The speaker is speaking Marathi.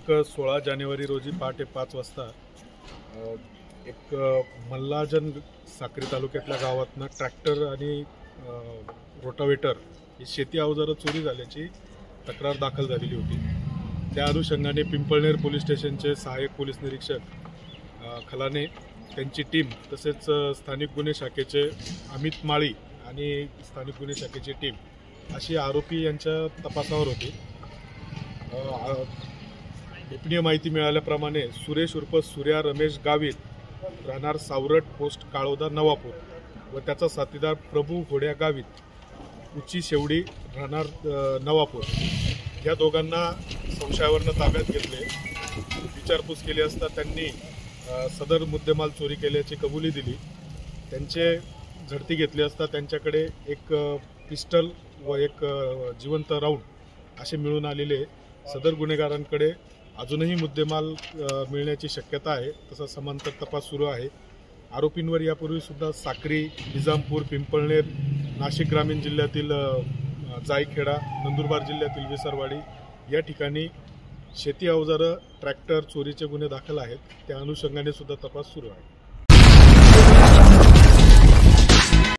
दिनांक 16 जानेवारी रोजी पहाटे 5 वाजता एक मल्हारजन साक्री तालुक्यातल्या गावातनं ट्रॅक्टर आणि रोटावेटर ही शेती अवजारं चोरी झाल्याची तक्रार दाखल झालेली होती। त्या अनुषंगाने पिंपळनेर पोलीस स्टेशनचे सहाय्यक पोलीस निरीक्षक खलाने त्यांची टीम तसेच स्थानिक गुन्हे शाखेचे अमित माळी आणि स्थानिक गुन्हे शाखेची टीम अशी आरोपी यांच्या तपासावर होती। गोपनीय माहिती मिळाल्याप्रमाणे सुरेश उर्फ सूर्या रमेश गावित राहणार सावरट पोस्ट काळोदा नवापूर व त्याचा साथीदार प्रभू घोड्या गावित उची शेवडी राहणार नवापूर या दोघांना संशयावरून ताब्यात घेतले। विचारपूस केली असता त्यांनी सदर मुद्देमाल चोरी केल्याची कबुली दिली। त्यांचे झडती घेतली असता त्यांच्याकडे एक पिस्टल व एक जिवंत राऊंड असे मिळून आलेले सदर गुन्हेगारांकडे अजूनही मुद्देमाल मिळण्याची शक्यता आहे। तसा समांतर तपास सुरू आहे। आरोपींवर यापूर्वी सुद्धा साक्री, निजामपूर, पिंपळनेर, नाशिक ग्रामीण जिल्ह्यातील जायखेडा, नंदुरबार जिल्ह्यातील विसरवाडी या ठिकाणी शेती अवजारं ट्रॅक्टर चोरीचे गुन्हे दाखल आहेत। त्या अनुषंगाने सुद्धा तपास सुरू आहे।